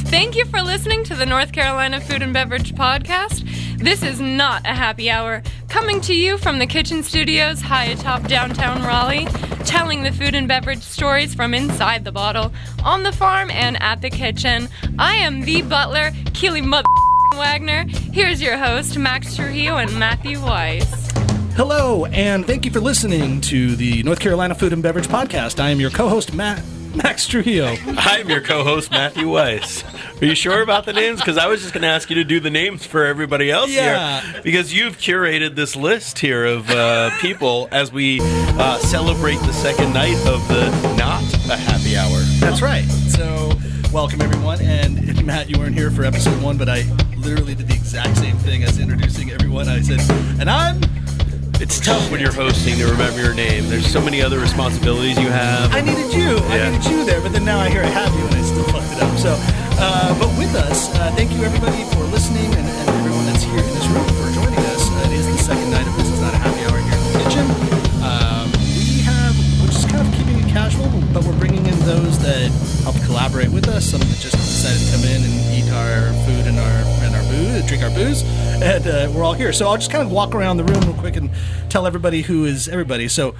Thank you for listening to the North Carolina Food and Beverage Podcast. This is not a happy hour. Coming to you from the kitchen studios high atop downtown Raleigh, telling the food and beverage stories from inside the bottle, on the farm, and at the kitchen. I am the butler, Keely Wagner. Here's your host, Max Trujillo and Matthew Weiss. Hello, and thank you for listening to the North Carolina Food and Beverage Podcast. I am your co-host, Max Trujillo. I'm your co-host, Matthew Weiss. Are you sure about the names? Because I was just going to ask you to do the names for everybody else here. Because you've curated this list here of people as we celebrate the second night of the Not a Happy Hour. That's right. So, welcome everyone. And Matt, you weren't here for episode 1, but I literally did the exact same thing as introducing everyone. I said, and I'm... It's tough when you're hosting to remember your name. There's so many other responsibilities you have. I needed you. Yeah. I needed you there, but then now I hear I have you and I still fucked it up. So, but with us, thank you everybody for listening and everyone that's here in this room for joining us. It is the second night of This Is Not a Happy Hour here in the kitchen. We're just kind of keeping it casual, but we're bringing in those that help collaborate with us, some that just decided to come in and eat our food and our booze, drink our booze, and we're all here. So I'll just kind of walk around the room real quick and tell everybody who is everybody. So,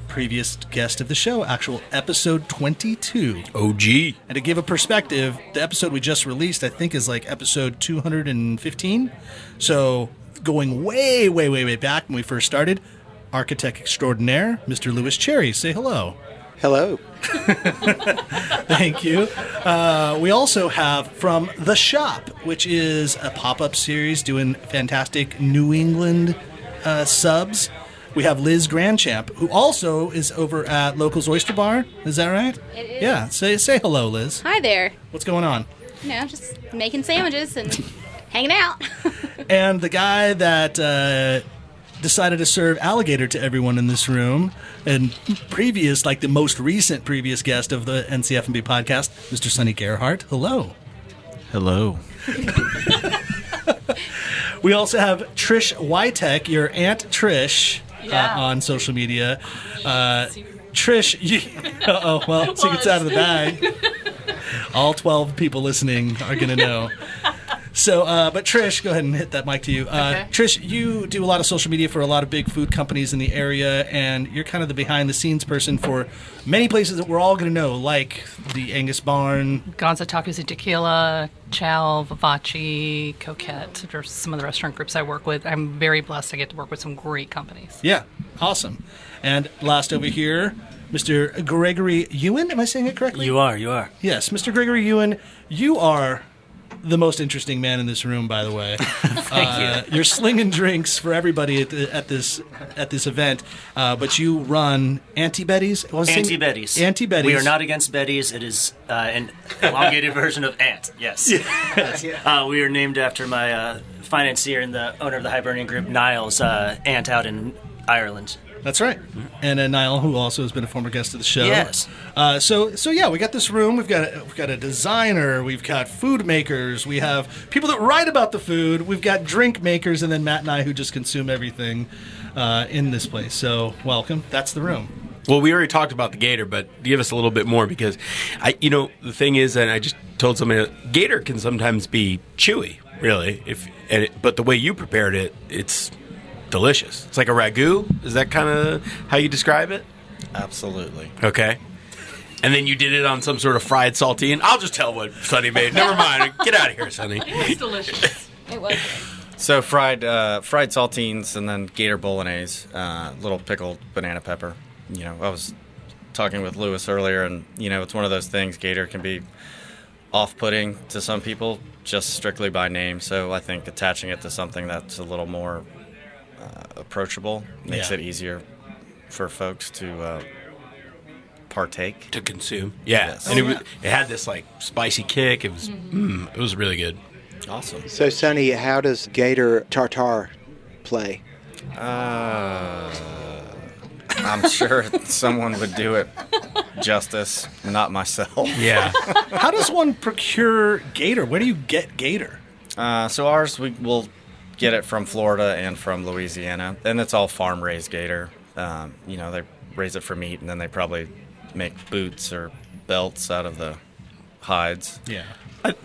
previous guest of the show, actual episode 22. OG. And to give a perspective, the episode we just released, I think, is like episode 215. So, going way, way, way, way back when we first started, architect extraordinaire, Mr. Louis Cherry. Say hello. Hello. Thank you. We also have from The Shop, which is a pop-up series doing fantastic New England subs. We have Liz Grandchamp, who also is over at Local's Oyster Bar. Is that right? It is. Yeah. Say hello, Liz. Hi there. What's going on? You know, just making sandwiches and hanging out. And the guy that decided to serve alligator to everyone in this room, and the most recent previous guest of the NC F&B podcast, Mr. Sonny Gerhardt. Hello. Hello. We also have Trish Witek, your Aunt Trish, on social media. Trish, secret's out of the bag. All 12 people listening are going to know. So, but Trish, go ahead and hit that mic to you. Okay. Trish, you do a lot of social media for a lot of big food companies in the area, and you're kind of the behind-the-scenes person for many places that we're all going to know, like the Angus Barn. Gonza Tacos and Tequila, Chow, Vivace, Coquette, are some of the restaurant groups I work with. I'm very blessed I get to work with some great companies. Yeah, awesome. And last over here, Mr. Gregory Ewan. Am I saying it correctly? You are. Yes, Mr. Gregory Ewan, you are the most interesting man in this room, by the way. Thank you. You're slinging drinks for everybody at this event, but you run Auntie Betty's. Auntie Betty's. Auntie Betty's. We are not against Betty's. It is an elongated version of Aunt. Yes. Yes. We are named after my financier and the owner of the Hibernian Group, Niall's aunt out in Ireland. That's right. And Niall, who also has been a former guest of the show. Yes. So yeah, we got this room. We've got a designer. We've got food makers. We have people that write about the food. We've got drink makers, and then Matt and I who just consume everything in this place. So welcome. That's the room. Well, we already talked about the gator, but give us a little bit more because, the thing is, and I just told somebody, gator can sometimes be chewy, really. But the way you prepared it, it's delicious. It's like a ragu. Is that kind of how you describe it? Absolutely. Okay. And then you did it on some sort of fried saltine. I'll just tell what Sonny made. Never mind. Get out of here, Sonny. It was delicious. It was. So fried saltines and then gator bolognese, little pickled banana pepper. I was talking with Louis earlier, and it's one of those things. Gator can be off-putting to some people just strictly by name. So I think attaching it to something that's a little more approachable makes it easier for folks to partake, to consume. Yeah, yes. And it had this like spicy kick. It was it was really good. Awesome. So Sonny, how does gator tartare play? I'm sure someone would do it justice, not myself. Yeah. How does one procure gator? Where do you get gator? So ours, we will get it from Florida and from Louisiana, and it's all farm-raised gator. They raise it for meat, and then they probably make boots or belts out of the hides. Yeah.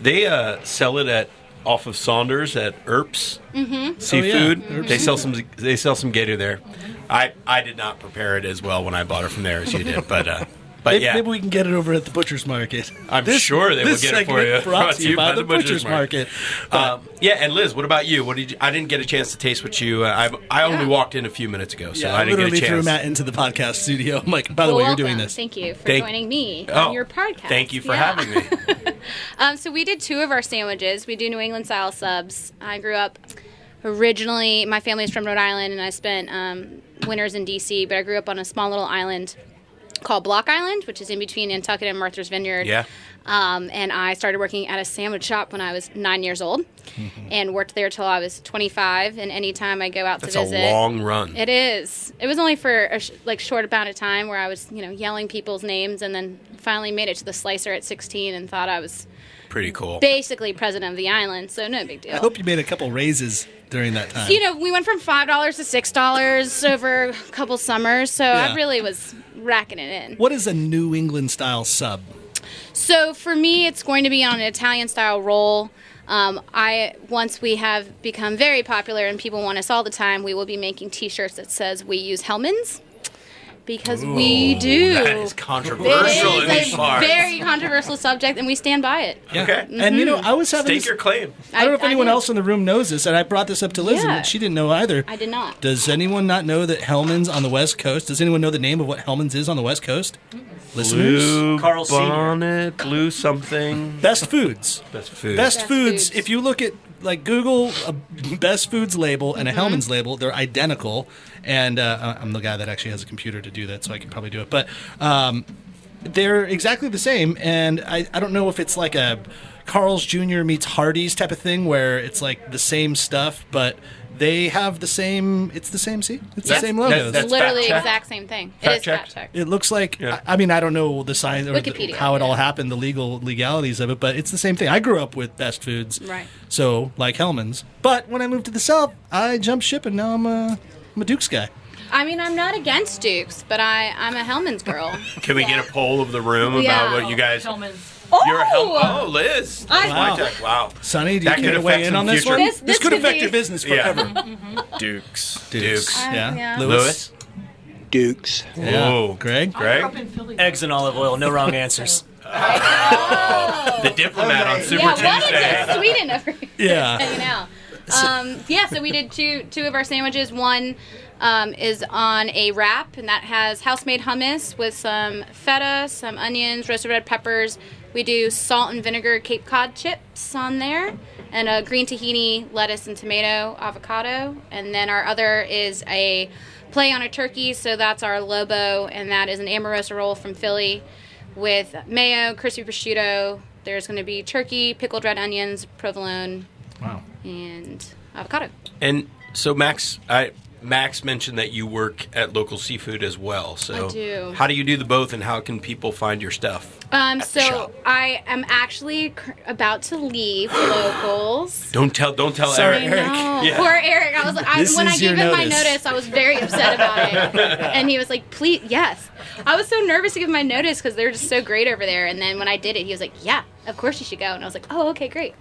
They sell it off of Saunders at Earps Seafood. Oh, yeah. They sell some gator there. I did not prepare it as well when I bought it from there as you did, but yeah, maybe we can get it over at the butcher's market. I'm sure they will get it for you. Brought to you by the butcher's market. Yeah, and Liz, what about you? I didn't get a chance to taste what you. I only walked in a few minutes ago, so I didn't get a literally chance. threw Matt into the podcast studio. I'm like, by the way, you're doing this. Thank you for joining me on your podcast. Thank you for having me. So we did 2 of our sandwiches. We do New England style subs. I grew up originally. My family's from Rhode Island, and I spent winters in D.C. But I grew up on a small little island called Block Island, which is in between Nantucket and Martha's Vineyard. Yeah. And I started working at a sandwich shop when I was 9 years old, and worked there till I was 25. And anytime I go out to visit, a long run. It is. It was only for a short amount of time where I was, yelling people's names, and then finally made it to the slicer at 16 and thought I was pretty cool. Basically president of the island, so no big deal. I hope you made a couple raises during that time. We went from $5 to $6 over a couple summers, so I really was racking it in. What is a New England style sub? So for me, it's going to be on an Italian style roll. Once we have become very popular and people want us all the time, we will be making T-shirts that says we use Hellmann's. Because we do. That is controversial in these It's a parts. very controversial subject, and we stand by it. Yeah. Okay. And I was having Stake your claim. I don't know if anyone did. else in the room knows this, and I brought this up to Liz, Yeah. and she didn't know either. I did not. Does anyone not know that Hellmann's on the West Coast? Does anyone know the name of what Hellmann's is on the West Coast? Listeners? Blue Carl Senior. Bonnet, blue something. Best Foods. Best food. Best Best Foods. Foods. If you look at Google a Best Foods label and a Hellmann's label, they're identical. And I'm the guy that actually has a computer to do that, so I can probably do it. But they're exactly the same. And I don't know if it's like a Carl's Jr. meets Hardee's type of thing where it's like the same stuff, but they have the same. It's the same. See, it's the same logos. That's Literally fact check. exact same thing. Fact It is check. fact check. It looks like. Yeah. I mean, I don't know the science or Wikipedia, how it all yeah. happened, the legalities of it, but it's the same thing. I grew up with Best Foods, Right. So like Hellmann's. But when I moved to the South, I jumped ship, and now I'm a Duke's guy. I mean, I'm not against Dukes, but I'm a Hellmann's girl. Can we get a poll of the room about Yeah. what you guys? Hellmann's. You're a Oh, Liz. Wow. Sonny, do That you could care to weigh affect in on some this future- one? This could could affect be- your business Yeah. forever. Dukes. Dukes. Yeah. Yeah. Lewis. Dukes. Yeah. Whoa. Greg. Greg? Eggs and olive oil, no wrong answers. The diplomat on Super Yeah, what Tuesday. is Sweden over here? Yeah. Hanging out. So we did two of our sandwiches. One is on a wrap, and that has house-made hummus with some feta, some onions, roasted red peppers. We do salt and vinegar Cape Cod chips on there, and a green tahini, lettuce and tomato, avocado. And then our other is a play on a turkey, so that's our Lobo, and that is an Amorosa roll from Philly with mayo, crispy prosciutto. There's going to be turkey, pickled red onions, provolone, Wow. and avocado. And so Max mentioned that you work at local seafood as well. So I do. How do you do the both, and how can people find your stuff? So shop. I am actually about to leave locals. Don't tell Sorry, Eric. Eric. Yeah. Poor Eric. I was This when I is gave your him my notice. notice, I was very upset about it, and he was like, "Please, yes." I was so nervous to give my notice because they're just so great over there. And then when I did it, he was like, "Yeah, of course you should go." And I was like, "Oh, okay, great."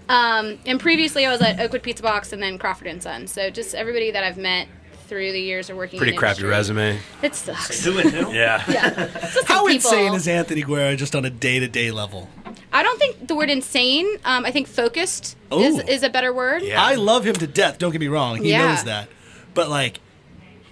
And previously, I was at Oakwood Pizza Box and then Crawford and Son. So just everybody that I've met through the years of working. Pretty in crappy industry. resume. It sucks. Who and who? Yeah. Yeah. It's just How some insane people. is Anthony Guerra just on a day-to-day level? I don't think the word insane. I think focused Ooh. is a better word. Yeah. I love him to death. Don't get me wrong. He Yeah. knows that. But like,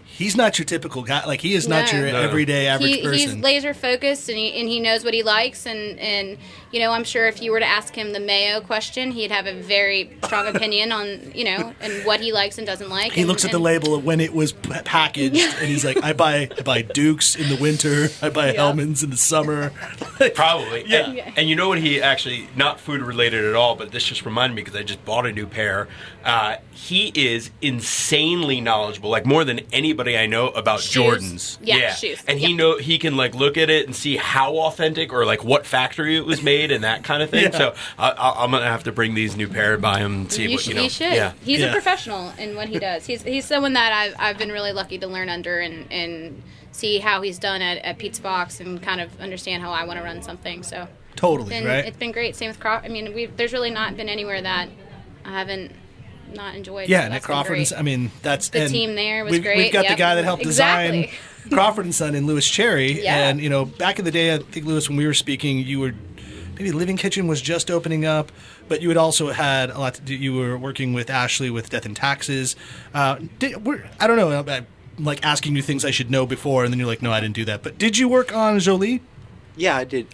he's not your typical guy. Like, he is not No. your No. everyday average He's person. laser focused and he knows what he likes and I'm sure if you were to ask him the mayo question, he'd have a very strong opinion on and what he likes and doesn't like. He looks at the label of when it was packaged, and he's like, I buy Dukes in the winter. I buy Hellmann's in the summer. Probably. Yeah. And you know what he actually, not food related at all, but this just reminded me because I just bought a new pair. He is insanely knowledgeable, like more than anybody I know about Shoes. Jordans. Yeah, shoes. And Yeah. he can like look at it and see how authentic or like what factory it was made and that kind of thing. Yeah. So I'm gonna have to bring these new pair by him and see what You know. should. Yeah. He's Yeah. a professional in what he does. He's someone that I've been really lucky to learn under and see how he's done at Pete's Box and kind of understand how I want to run something. So Totally, right? It's been great. Same with Crawford. I mean, there's really not been anywhere that I haven't not enjoyed. Yeah, so and at Crawford, I mean, that's the team there was great. We've got the guy that helped design Crawford and Son in Louis Cherry, and back in the day, I think Louis, when we were speaking, you were maybe Living Kitchen was just opening up, but you had also had a lot to do. You were working with Ashley with Death and Taxes. I don't know. I'm like asking you things I should know before, and then you're like, no, I didn't do that. But did you work on Jolie? Yeah, I did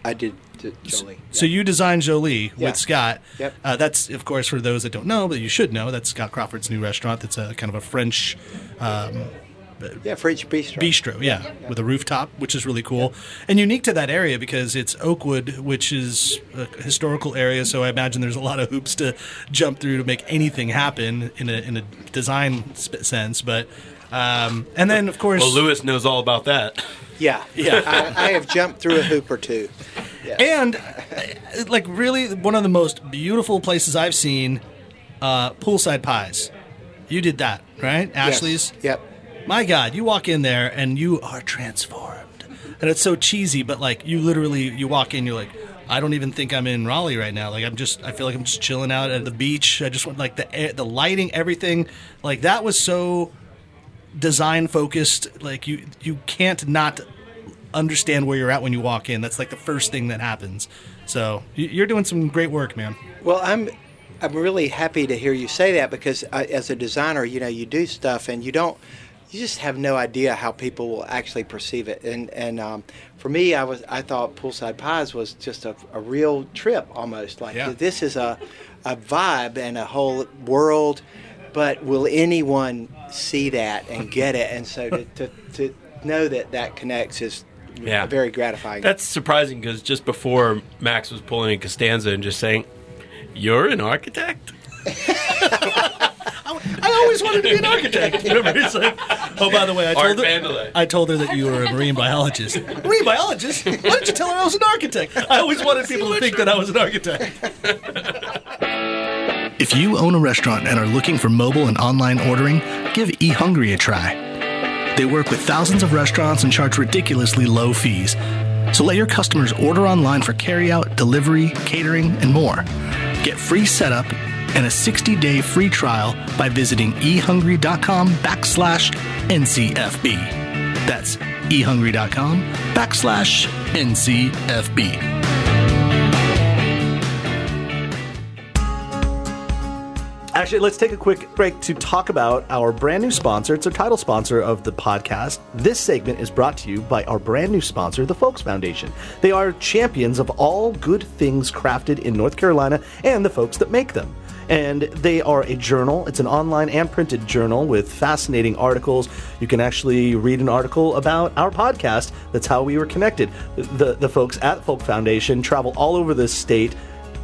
Jolie. So you designed Jolie with Scott. Yep. That's, of course, for those that don't know, but you should know, that's Scott Crawford's new restaurant. That's a kind of a French... French bistro. Bistro, with a rooftop, which is really cool. And unique to that area because it's Oakwood, which is a historical area, so I imagine there's a lot of hoops to jump through to make anything happen in a design sense. But and then, of course... Well, Louis knows all about that. Yeah. I have jumped through a hoop or two. Yeah. And, like, really, one of the most beautiful places I've seen, poolside pies. You did that, right? Ashley's? Yep. My God, you walk in there and you are transformed. And it's so cheesy, but like you walk in, you're like, I don't even think I'm in Raleigh right now. Like I feel like I'm just chilling out at the beach. I just want like the lighting, everything. Like that was so design focused. Like you can't not understand where you're at when you walk in. That's like the first thing that happens. So you're doing some great work, man. Well, I'm really happy to hear you say that because as a designer, you do stuff and you just have no idea how people will actually perceive it. And for me, I thought Poolside Pies was just a real trip almost. Like this is a vibe and a whole world, but will anyone see that and get it? And so to know that connects is very gratifying. That's surprising because just before Max was pulling in Costanza and just saying, "You're an architect?" I always wanted to be an architect. Remember? It's like, oh, by the way, I told her that you were a marine biologist. Marine biologist? Why didn't you tell her I was an architect? I always wanted people to think that I was an architect. If you own a restaurant and are looking for mobile and online ordering, give eHungry a try. They work with thousands of restaurants and charge ridiculously low fees. So let your customers order online for carryout, delivery, catering, and more. Get free setup and a 60-day free trial by visiting ehungry.com/NCFB. That's ehungry.com/NCFB. Actually, let's take a quick break to talk about our brand new sponsor. It's a title sponsor of the podcast. This segment is brought to you by our brand new sponsor, the Folks Foundation. They are champions of all good things crafted in North Carolina and the folks that make them. And they are a journal. It's an online and printed journal with fascinating articles. You can actually read an article about our podcast. That's how we were connected. The folks at Folk Foundation travel all over the state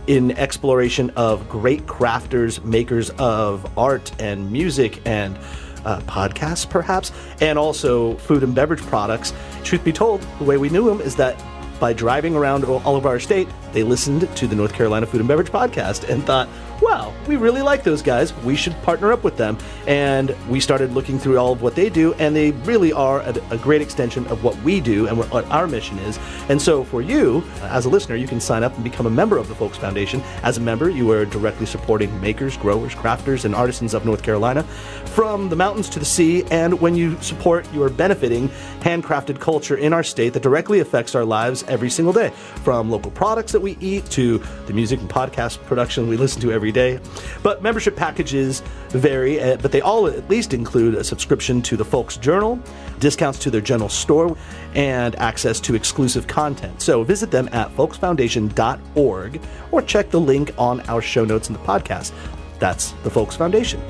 in exploration of great crafters, makers of art and music and podcasts, perhaps, and also food and beverage products. Truth be told, the way we knew them is that by driving around all over our state, they listened to the North Carolina Food and Beverage podcast and thought, wow, we really like those guys. We should partner up with them. And we started looking through all of what they do, and they really are a great extension of what we do and what our mission is. And so for you, as a listener, you can sign up and become a member of the Folks Foundation. As a member, you are directly supporting makers, growers, crafters, and artisans of North Carolina, from the mountains to the sea. And when you support, you are benefiting handcrafted culture in our state that directly affects our lives every single day, from local products that we eat to the music and podcast production we listen to every day. But membership packages vary, but they all at least include a subscription to the Folks Journal, discounts to their general store, and access to exclusive content. So visit them at folksfoundation.org or check the link on our show notes in the podcast. That's the Folks Foundation.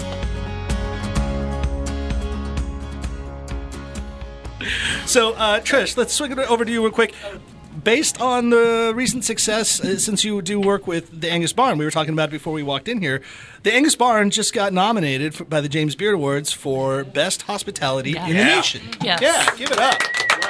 So, Trish, let's swing it over to you real quick. Based on the recent success, since you do work with the Angus Barn, we were talking about it before we walked in here, the Angus Barn just got nominated by the James Beard Awards for Best Hospitality in the Nation. Yes. Yeah, give it up.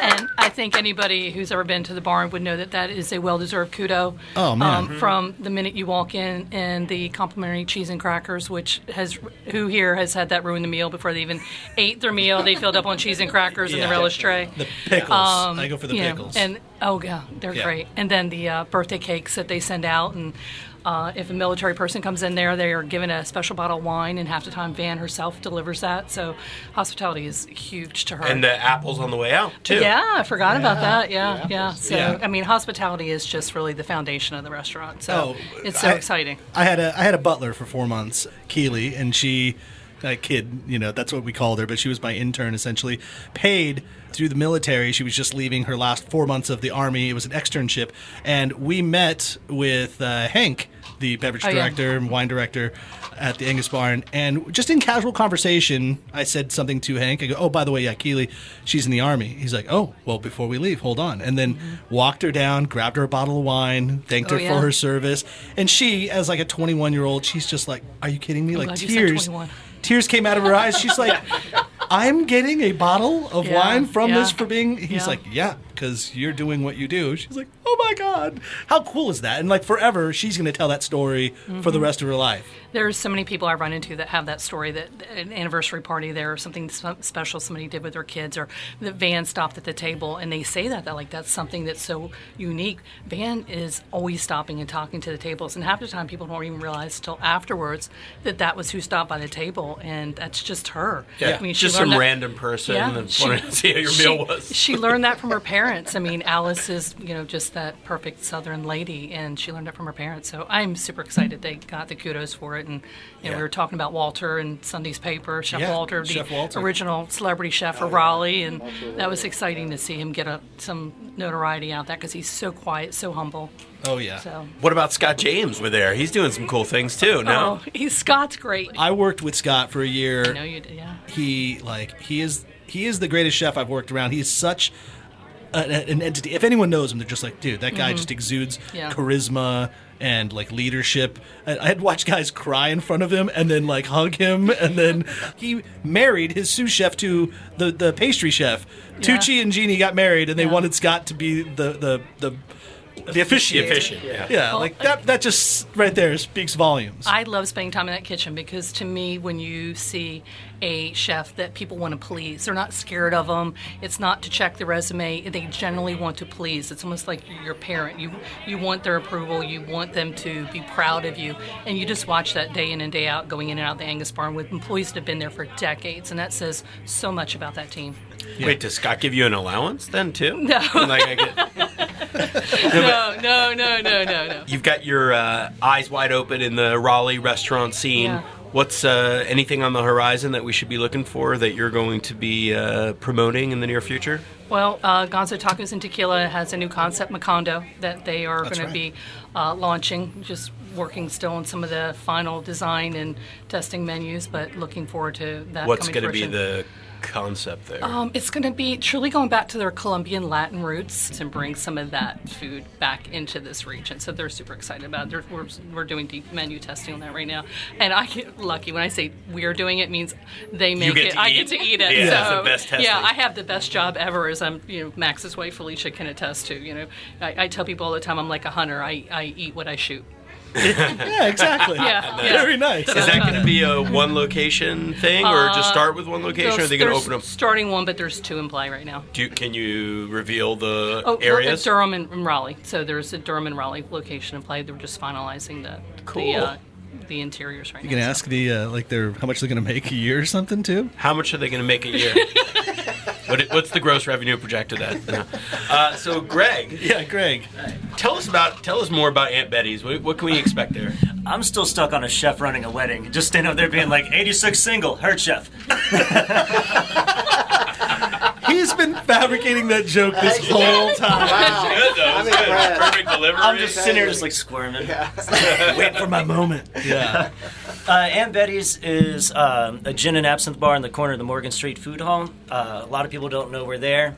And I think anybody who's ever been to the barn would know that is a well-deserved kudo. Oh, man. From the minute you walk in, and the complimentary cheese and crackers, who here has had that ruin the meal before they even ate their meal? They filled up on cheese and crackers in the relish tray. The pickles. I go for the pickles. And they're great. And then the birthday cakes that they send out, and if a military person comes in there, they are given a special bottle of wine, and half the time Van herself delivers that. So hospitality is huge to her. And the apples on the way out, too. Yeah, I forgot about that. Yeah. So, I mean, hospitality is just really the foundation of the restaurant. So it's so exciting. I had a butler for 4 months, Keely, and she, a kid, that's what we called her, but she was my intern, essentially, paid through the military. She was just leaving her last 4 months of the Army. It was an externship. And we met with Hank, the beverage director and wine director at the Angus Barn. And just in casual conversation, I said something to Hank. I go, oh, by the way, Keely, she's in the Army. He's like, oh, well, before we leave, hold on. And then walked her down, grabbed her a bottle of wine, thanked her for her service. And she, as like a 21-year-old, she's just like, are you kidding me? I'm like glad you said 21. Tears came out of her eyes. She's like, I'm getting a bottle of wine from this for being... He's like, yeah, because you're doing what you do. She's like, oh, my God. How cool is that? And, like, forever, she's going to tell that story for the rest of her life. There's so many people I run into that have that story, that an anniversary party there or something special somebody did with their kids, or that Van stopped at the table, and they say that like that's something that's so unique. Van is always stopping and talking to the tables, and half the time people don't even realize till afterwards that was who stopped by the table, and that's just her. Yeah, I mean, just some random person that wanted to see how your meal was. She learned that from her parents. I mean, Alice is, just that perfect Southern lady, and she learned it from her parents. So I'm super excited they got the kudos for it. And we were talking about Walter in Sunday's paper, Chef Walter, original celebrity chef for Raleigh, and that was exciting to see him get some notoriety out of that because he's so quiet, so humble. Oh, yeah. So. What about Scott James? We're there. He's doing some cool things, too, no? Oh, Scott's great. I worked with Scott for a year. I know you did, yeah. He is the greatest chef I've worked around. He's such an entity. If anyone knows him, they're just like, dude, that guy just exudes charisma and like leadership. I had watched guys cry in front of him and then like hug him, and then he married his sous chef to the pastry chef. Tucci and Jeannie got married, and they wanted Scott to be the officiant. Yeah, like that just right there speaks volumes. I love spending time in that kitchen because to me, when you see a chef that people want to please, they're not scared of them. It's not to check the resume. They generally want to please. It's almost like your parent. You want their approval. You want them to be proud of you. And you just watch that day in and day out, going in and out of the Angus Barn with employees that have been there for decades. And that says so much about that team. Yeah. Wait, does Scott give you an allowance then, too? No. No. You've got your eyes wide open in the Raleigh restaurant scene. Yeah. What's anything on the horizon that we should be looking for that you're going to be promoting in the near future? Well, Gonzo Tacos and Tequila has a new concept, Macondo, that they are going to be launching. Just working still on some of the final design and testing menus, but looking forward to that. What's going to be the concept there? It's going to be truly going back to their Colombian Latin roots and bring some of that food back into this region. So they're super excited about it. We're doing deep menu testing on that right now. And I get lucky when I say we're doing it, means they make it. I get to eat it. Yeah, so, that's the best testing. Yeah, I have the best job ever, as Max's wife Felicia can attest to. I tell people all the time I'm like a hunter. I eat what I shoot. Yeah, exactly. Very nice. Is that going to be a one location thing, or just start with one location, or are they going to open up? Starting one, but there's two in play right now. Can you reveal the areas? Durham and Raleigh. So there's a Durham and Raleigh location in play. They're just finalizing the interiors right now. You can ask how much they're going to make a year or something too. How much are they going to make a year? What's the gross revenue projected at? So Greg. Yeah, Greg. Tell us more about Aunt Betty's. What can we expect there? I'm still stuck on a chef running a wedding. Just standing up there being like, 86 single, heard chef. He's been fabricating that joke this whole time. Wow. Good, though. I'm impressed. Perfect delivery. I'm just sitting here just like squirming. Waiting for my moment. Yeah. Aunt Betty's is a gin and absinthe bar in the corner of the Morgan Street Food Hall. A lot of people don't know we're there.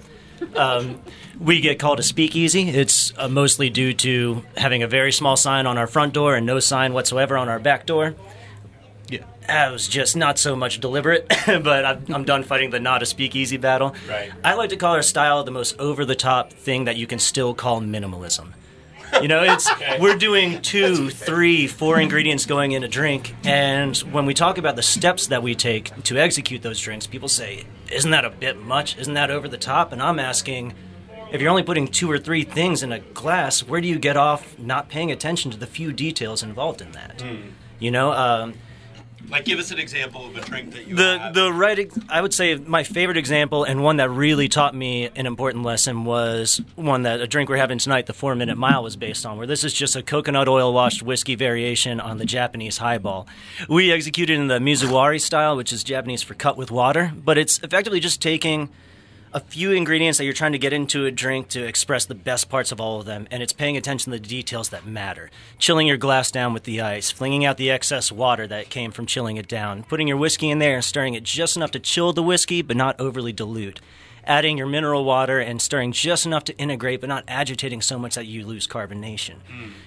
We get called a speakeasy. It's mostly due to having a very small sign on our front door and no sign whatsoever on our back door. Yeah. was just not so much deliberate, but I'm done fighting the not a speakeasy battle. Right. I like to call our style the most over-the-top thing that you can still call minimalism. You know, we're doing 2, 3, 4 ingredients going in a drink, and when we talk about the steps that we take to execute those drinks, people say, isn't that a bit much? Isn't that over the top? And I'm asking, if you're only putting 2 or 3 things in a glass, where do you get off not paying attention to the few details involved in that? You know, like, give us an example of a drink that you have. I would say my favorite example, and one that really taught me an important lesson, was a drink we're having tonight, the 4 Minute Mile, was based on, where this is just a coconut oil washed whiskey variation on the Japanese highball. We executed in the mizuwari style, which is Japanese for cut with water, but it's effectively just taking a few ingredients that you're trying to get into a drink to express the best parts of all of them, and it's paying attention to the details that matter. Chilling your glass down with the ice, flinging out the excess water that came from chilling it down, putting your whiskey in there and stirring it just enough to chill the whiskey but not overly dilute, adding your mineral water and stirring just enough to integrate but not agitating so much that you lose carbonation.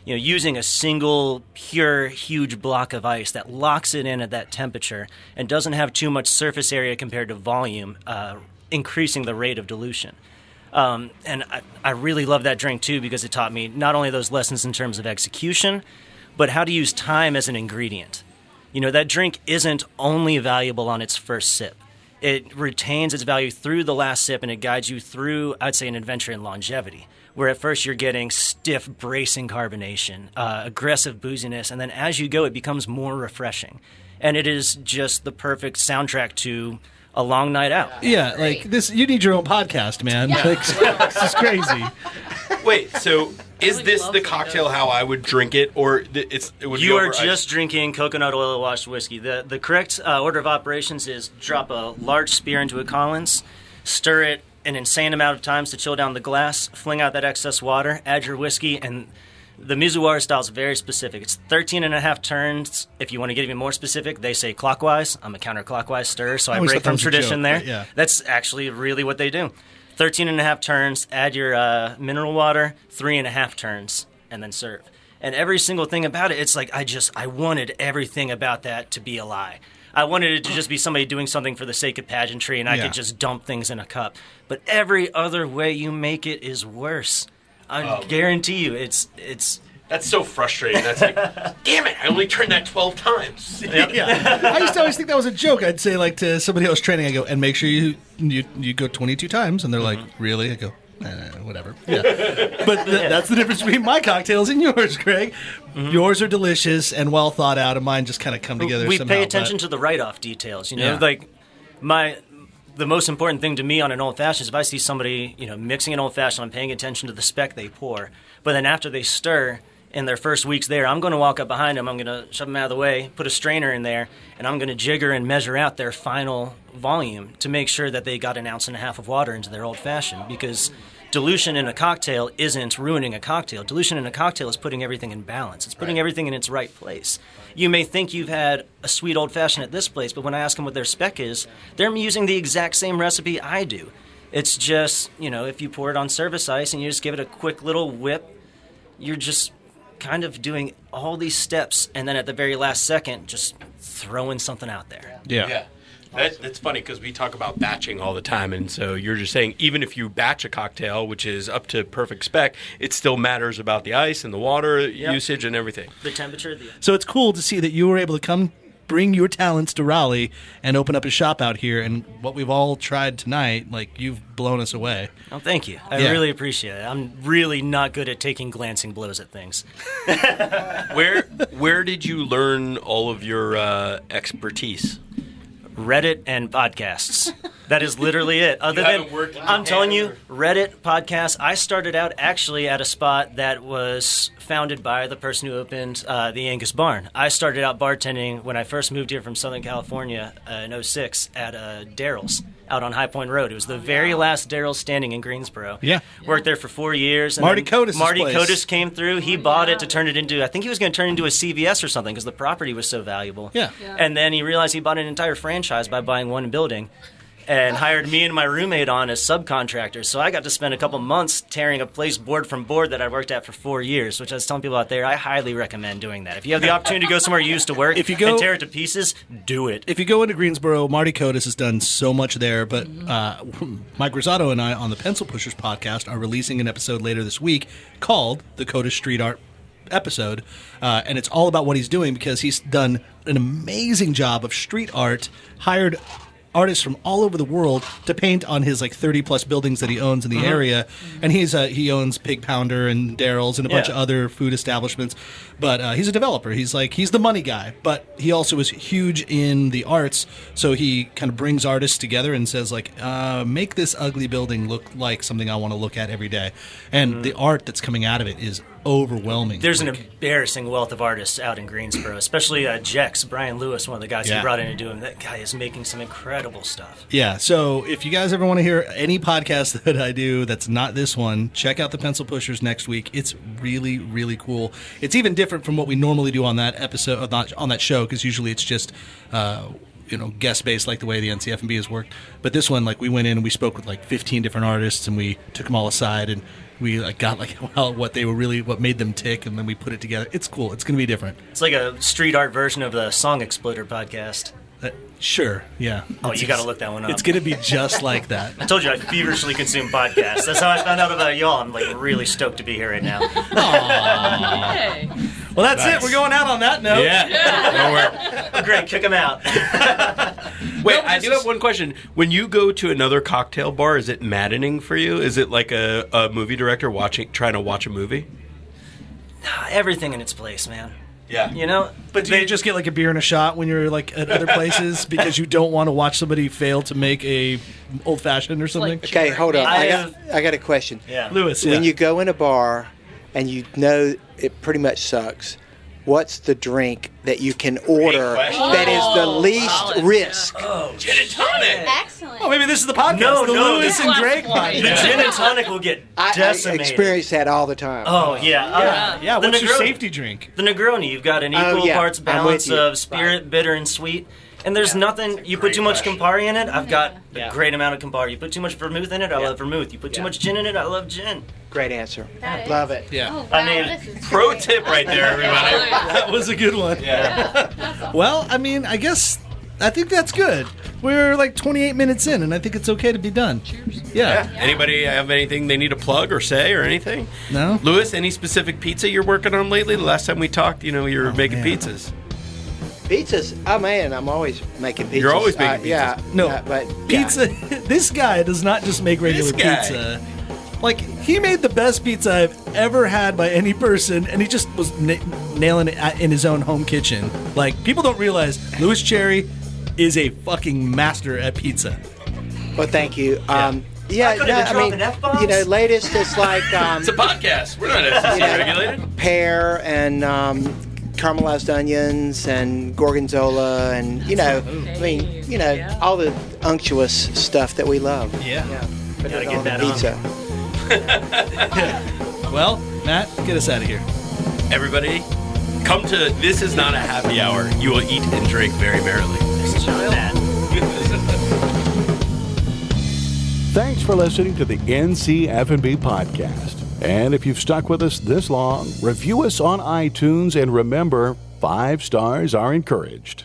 You know, using a single pure huge block of ice that locks it in at that temperature and doesn't have too much surface area compared to volume, increasing the rate of dilution. And I really love that drink too, because it taught me not only those lessons in terms of execution, but how to use time as an ingredient. You know, that drink isn't only valuable on its first sip. It retains its value through the last sip, and it guides you through, I'd say, an adventure in longevity, where at first you're getting stiff, bracing carbonation, aggressive booziness, and then as you go, it becomes more refreshing. And it is just the perfect soundtrack to a long night out. Yeah, like this. You need your own podcast, man. Yeah. Like, this is crazy. Wait, so is this the cocktail how I would drink it, or it would You be are over just drinking coconut oil washed whiskey. The correct order of operations is drop a large spear into a Collins, stir it an insane amount of times to chill down the glass, fling out that excess water, add your whiskey, and the mizuwari style is very specific. It's 13 and a half turns. If you want to get even more specific, they say clockwise. I'm a counterclockwise stirrer, so I break from tradition there. Yeah. That's actually really what they do. 13 and a half turns, add your mineral water, 3 and a half turns, and then serve. And every single thing about it, it's like I wanted everything about that to be a lie. I wanted it to just be somebody doing something for the sake of pageantry, and I could just dump things in a cup. But every other way you make it is worse. I guarantee you, it's. That's so frustrating. That's like, damn it! I only turned that 12 times. Yeah, I used to always think that was a joke. I'd say, like, to somebody else training, I go, and make sure you go 22 times, and they're like, really? I go, whatever. Yeah, but that's the difference between my cocktails and yours, Greg. Yours are delicious and well thought out, and mine just kind of come together. We somehow, pay attention to the write-off details. You know, Yeah. like the most important thing to me on an old fashioned is if I see somebody, you know, mixing an old fashioned, I'm paying attention to the spec they pour. But then after they stir, in their first weeks there, I'm going to walk up behind them, I'm going to shove them out of the way, put a strainer in there, and I'm going to jigger and measure out their final volume to make sure that they got 1.5 ounces of water into their old fashioned. Because dilution in a cocktail isn't ruining a cocktail. Dilution in a cocktail is putting everything in balance. It's putting everything in its right place. You may think you've had a sweet old-fashioned at this place, but when I ask them what their spec is, they're using the exact same recipe I do. It's just, you know, if you pour it on service ice and you just give it a quick little whip, you're just kind of doing all these steps, and then at the very last second, just throwing something out there. Yeah. That's funny because we talk about batching all the time, and so you're just saying even if you batch a cocktail, which is up to perfect spec, it still matters about the ice and the water usage and everything. The temperature. So it's cool to see that you were able to come bring your talents to Raleigh and open up a shop out here, and what we've all tried tonight, like, you've blown us away. Oh, thank you. I really appreciate it. I'm really not good at taking glancing blows at things. Where did you learn all of your expertise? Reddit and podcasts. That is literally it. I'm telling you, Reddit, podcasts. I started out actually at a spot that was founded by the person who opened the Angus Barn. I started out bartending when I first moved here from Southern California in 2006 at Daryl's out on High Point Road. It was the very last Daryl's standing in Greensboro. Yeah. Worked there for 4 years. And Marty then Cotis' Marty place. Cotis came through. He bought it to turn it into, I think he was going to turn it into a CVS or something because the property was so valuable. Yeah. And then he realized he bought an entire franchise by buying one building. and hired me and my roommate on as subcontractors. So I got to spend a couple months tearing a place board from board that I worked at for 4 years, which I was telling people out there, I highly recommend doing that. If you have the opportunity to go somewhere you used to work and tear it to pieces, do it. If you go into Greensboro, Marty Kotis has done so much there, but Mike Rosado and I on the Pencil Pushers podcast are releasing an episode later this week called the Kotis Street Art episode, and it's all about what he's doing because he's done an amazing job of street art, hired artists from all over the world to paint on his like 30 plus buildings that he owns in the area, and he owns Pig Pounder and Daryl's and a bunch of other food establishments, but he's a developer. He's the money guy, but he also is huge in the arts, so he kind of brings artists together and says like, make this ugly building look like something I want to look at every day, and the art that's coming out of it is overwhelming. There's an embarrassing wealth of artists out in Greensboro, especially Jex, Brian Lewis, one of the guys he brought in to do him. That guy is making some incredible stuff. Yeah, so if you guys ever want to hear any podcast that I do that's not this one, check out the Pencil Pushers next week. It's really, really cool. It's even different from what we normally do on that episode, on that show, because usually it's just guest based like the way the NC F&B has worked. But this one, like, we went in and we spoke with like 15 different artists and we took them all aside and we got what made them tick, and then we put it together. It's cool. It's going to be different. It's like a street art version of the Song Exploder podcast. Sure, yeah. Oh, you got to look that one up. It's going to be just like that. I told you I feverishly consume podcasts. That's how I found out about y'all. I'm like really stoked to be here right now. Hey. Well, that's it. We're going out on that note. Yeah. Oh, great, kick them out. Wait, I do have one question. When you go to another cocktail bar, is it maddening for you? Is it like a movie director trying to watch a movie? Everything in its place, man. Yeah. You know? But do you just get like a beer and a shot when you're like at other places because you don't want to watch somebody fail to make a old fashioned or something? Okay, hold on. I got a question. Yeah. Lewis, When you go in a bar and you know it pretty much sucks, what's the drink that you can order that is the least risk? Oh, gin and tonic. Excellent. Oh, maybe this is the podcast. No, the Lewis and Drake The podcast. gin and tonic will get I decimated. experience that all the time. Oh, yeah. Yeah, The what's your Negroni. safety drink? The Negroni, you've got an equal yeah, parts I'm balance with you. of spirit, bitter, and sweet. And there's nothing, you put too much Campari in it, I've got a great amount of Campari. You put too much vermouth in it, I love vermouth. You put too much gin in it, I love gin. Great answer. That is. Love it. Yeah. Oh, wow, I mean, this is Pro great. tip right there, everybody. That was a good one. Yeah. Well, I mean, I think that's good. We're like 28 minutes in, and I think it's okay to be done. Cheers. Yeah. Anybody have anything they need to plug or say or anything? No? Lewis, any specific pizza you're working on lately? The last time we talked, you were making man. pizzas. Pizzas. Oh, man, I'm always making pizzas. You're always making pizzas. Yeah. No, but pizza. This guy does not just make regular This guy. pizza. Like, he made the best pizza I've ever had by any person, and he just was nailing it in his own home kitchen. Like, people don't realize Louis Cherry is a fucking master at pizza. Well, thank you. I could've been dropping F-bombs. Latest is like It's a podcast. We're not FCC regulated. pear and caramelized onions and gorgonzola and all the unctuous stuff that we love. Yeah. Put Gotta it get on that pizza. Well, Matt, get us out of here. Everybody, come to This Is Not a Happy Hour. You will eat and drink very merrily. Thanks for listening to the NC F&B podcast. And if you've stuck with us this long, review us on iTunes and remember, 5 stars are encouraged.